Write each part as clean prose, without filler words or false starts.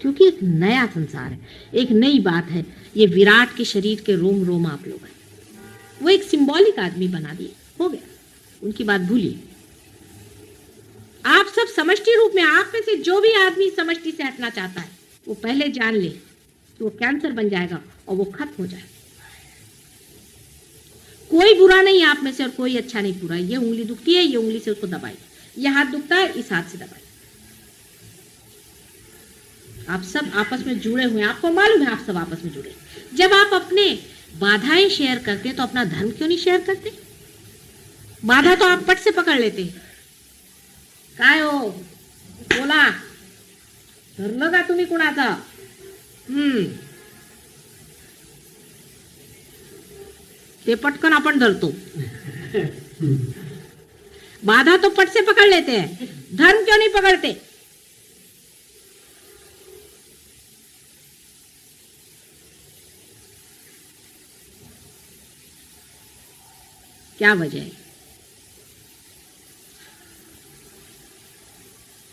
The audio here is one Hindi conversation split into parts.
क्योंकि एक नया संसार है, एक नई बात है। ये विराट के शरीर के रोम रोम आप लोग हैं। वो एक सिंबॉलिक आदमी बना दिए, हो गया, उनकी बात भूलिए। आप सब समष्टि रूप में, आप में से जो भी आदमी समष्टि से हटना चाहता है वो पहले जान ले कि वो कैंसर बन जाएगा और वो खत्म हो जाएगा। कोई बुरा नहीं आप में से और कोई अच्छा नहीं पूरा। ये उंगली दुखती है, ये उंगली से उसको दबाई, ये हाथ दुखता है, इस हाथ से दबाई। आप सब आपस में जुड़े हुए हैं, आपको मालूम है आप सब आपस में जुड़े। जब आप अपने बाधाएं शेयर करते तो अपना धर्म क्यों नहीं शेयर करते? बाधा तो आप पट से पकड़ लेते। काय हो बोला, धरलं का तुम्ही कुणाचा? ते पटकन आपण धरतो। बाधा तो पट से पकड़ लेते हैं, धर्म क्यों नहीं पकड़ते? क्या वजह है?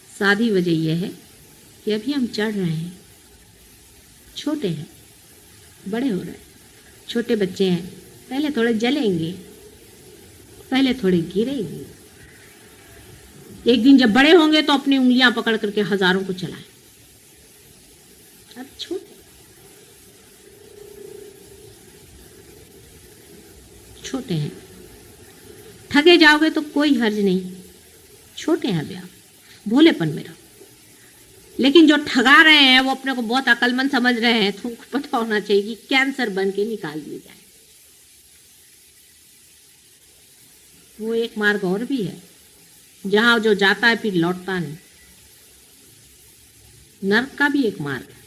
सादी वजह यह है कि अभी हम चढ़ रहे हैं, छोटे हैं, बड़े हो रहे हैं। छोटे बच्चे हैं, पहले थोड़े जलेंगे, पहले थोड़े गिरेंगे। एक दिन जब बड़े होंगे तो अपनी उंगलियां पकड़ करके हजारों को चलाएं। अब छोटे हैं, ठगे जाओगे तो कोई हर्ज नहीं। छोटे हैं अभी आप, भोलेपन में रहो। लेकिन जो ठगा रहे हैं वो अपने को बहुत अक्लमंद समझ रहे हैं, तो उनको पता होना चाहिए कि कैंसर बन के निकाल दिए जाए। वो एक मार्ग और भी है, जहां जो जाता है फिर लौटता नहीं। नर्क का भी एक मार्ग है।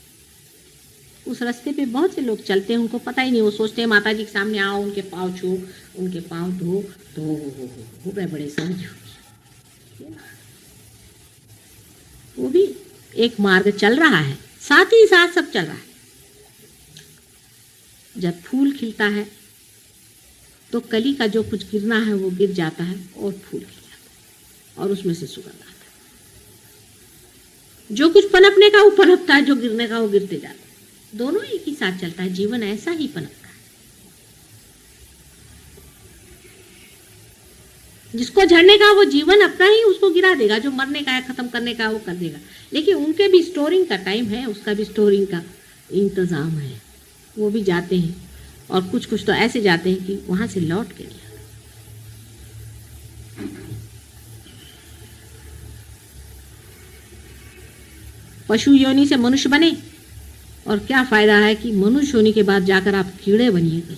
उस रास्ते पे बहुत से लोग चलते हैं, उनको पता ही नहीं। वो सोचते हैं माता जी के सामने आओ, उनके पाँव छू, उनके पाँव धो, तो हो गए बड़े समझ। वो भी एक मार्ग चल रहा है, साथ ही साथ सब चल रहा है। जब फूल खिलता है तो कली का जो कुछ गिरना है वो गिर जाता है और फूल खिल जाता है और उसमें से सुगंध आता है। जो कुछ पनपने का वो पनपता है, जो गिरने का वो गिरते जाता है। दोनों एक ही साथ चलता है। जीवन ऐसा ही पनपता है। जिसको झड़ने का वो जीवन अपना ही उसको गिरा देगा, जो मरने का है, खत्म करने का वो कर देगा। लेकिन उनके भी स्टोरिंग का टाइम है, उसका भी स्टोरिंग का इंतजाम है। वो भी जाते हैं और कुछ कुछ तो ऐसे जाते हैं कि वहां से लौट के नहीं आते। पशु योनि से मनुष्य बने और क्या फायदा है कि मनुष्य होने के बाद जाकर आप कीड़े बनिएगा।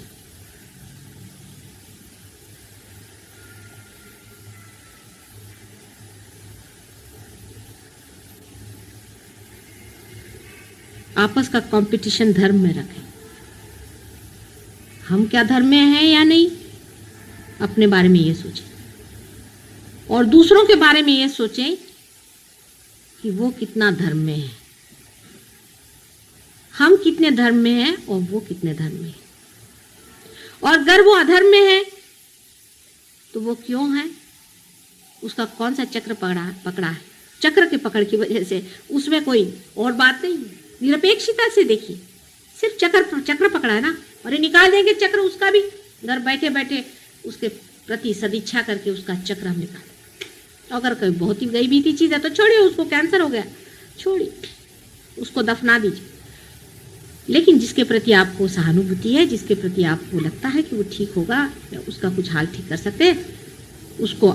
आपस का कंपटीशन धर्म में रखें। हम क्या धर्म में हैं या नहीं, अपने बारे में ये सोचें और दूसरों के बारे में ये सोचें कि वो कितना धर्म में है, हम कितने धर्म में हैं और वो कितने धर्म में है। और अगर वो अधर्म में है तो वो क्यों है, उसका कौन सा चक्र पकड़ा है। चक्र के पकड़ की वजह से उसमें कोई और बात नहीं। निरपेक्षता से देखिए, सिर्फ चक्र पकड़ा है ना, और ये निकाल देंगे चक्र, उसका भी घर बैठे बैठे उसके प्रति सदिच्छा करके उसका चक्र हम निकाल। अगर कोई बहुत ही गई बीती चीज है तो छोड़िए, उसको कैंसर हो गया, छोड़िए, उसको दफना दीजिए। लेकिन जिसके प्रति आपको सहानुभूति है, जिसके प्रति आपको लगता है कि वो ठीक होगा या उसका कुछ हाल ठीक कर सकते हैं, उसको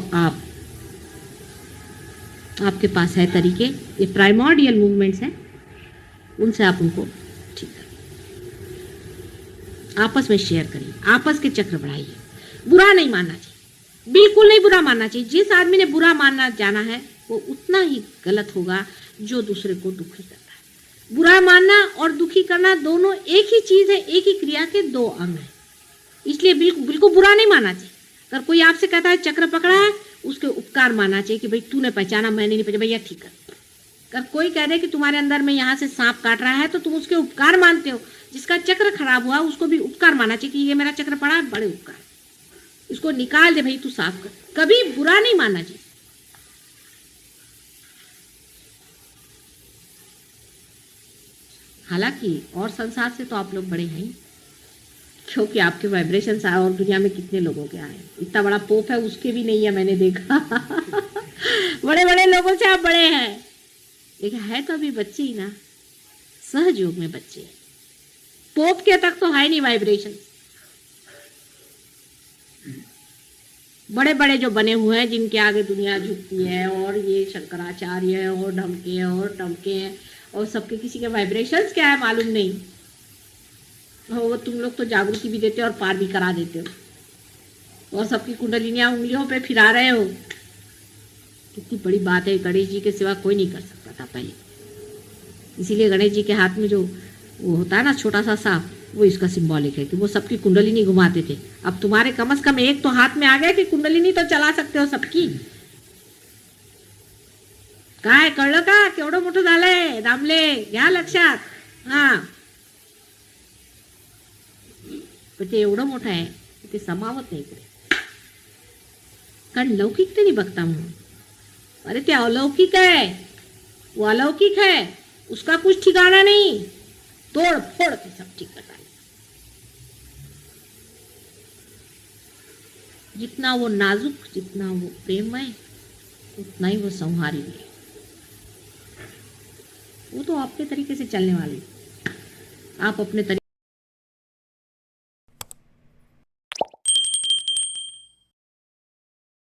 आपके पास है तरीके, ये प्राइमोर्डियल मूवमेंट्स हैं, उनसे आप उनको ठीक करिए, आपस में शेयर करिए, आपस के चक्र बढ़ाइए। बुरा नहीं मानना चाहिए, बिल्कुल नहीं बुरा मानना चाहिए। जिस आदमी ने बुरा मानना जाना है वो उतना ही गलत होगा जो दूसरे को दुखी करता है। बुरा मानना और दुखी करना दोनों एक ही चीज है, एक ही क्रिया के दो अंग हैं। इसलिए बिल्कुल बुरा नहीं मानना चाहिए। अगर कोई आपसे कहता है चक्र पकड़ा है, उसके उपकार मानना चाहिए कि भाई तूने पहचाना, मैंने नहीं पहचाना, भैया ठीक है। अगर कोई कह दे कि तुम्हारे अंदर में यहाँ से सांप काट रहा है तो तुम उसके उपकार मानते हो। जिसका चक्र खराब हुआ उसको भी उपकार मानना चाहिए कि ये मेरा चक्र पड़ा है, बड़े उपकार, इसको निकाल दे भाई, तू साफ कर। कभी बुरा नहीं मानना चाहिए। हालांकि और संसार से तो आप लोग बड़े हैं ही, क्योंकि आपके वाइब्रेशंस आए और दुनिया में कितने लोगों के आए। इतना बड़ा पोप है उसके भी नहीं है, मैंने देखा। बड़े बड़े लोगों से आप बड़े हैं, लेकिन है तो अभी बच्चे ही ना, सहयोग में बच्चे। पोप के तक तो है नहीं वाइब्रेशन। बड़े बड़े जो बने हुए हैं जिनके आगे दुनिया झुकती है, और ये शंकराचार्य है और ढमके हैं और टमके हैं, और सबके किसी के वाइब्रेशंस क्या है मालूम नहीं। वो तुम लोग तो जागृति भी देते हो और पार भी करा देते हो, और सबकी कुंडलिनियां उंगलियों पे फिरा रहे हो। कितनी बड़ी बात है, गणेश जी के सिवा कोई नहीं कर सकता था पहले। इसीलिए गणेश जी के हाथ में जो वो होता है ना छोटा सा सांप, वो इसका सिंबॉलिक है कि वो सबकी कुंडलिनी घुमाते थे। अब तुम्हारे कम से कम एक तो हाथ में आ गया कि कुंडलिनी तो चला सकते हो सबकी। काय कळलं का केवढं मोठं झालंय दामले, घ्या लक्षात। हा, पण ते एवढं मोठं आहे की ते समावत नाही इकडे, कारण लौकिक ते नाही बघता म्हणून। अरे ते अलौकिक है, वो अलौकिक है, उसका कुछ ठिकाना नहीं, तोड़ फोड़ के सब ठीक कर डाले। जितना वो नाजुक, जितना वो प्रेममय, उतना ही वो संहारी है। वो तो अपने तरीके से चलने वाले, आप अपने तरीके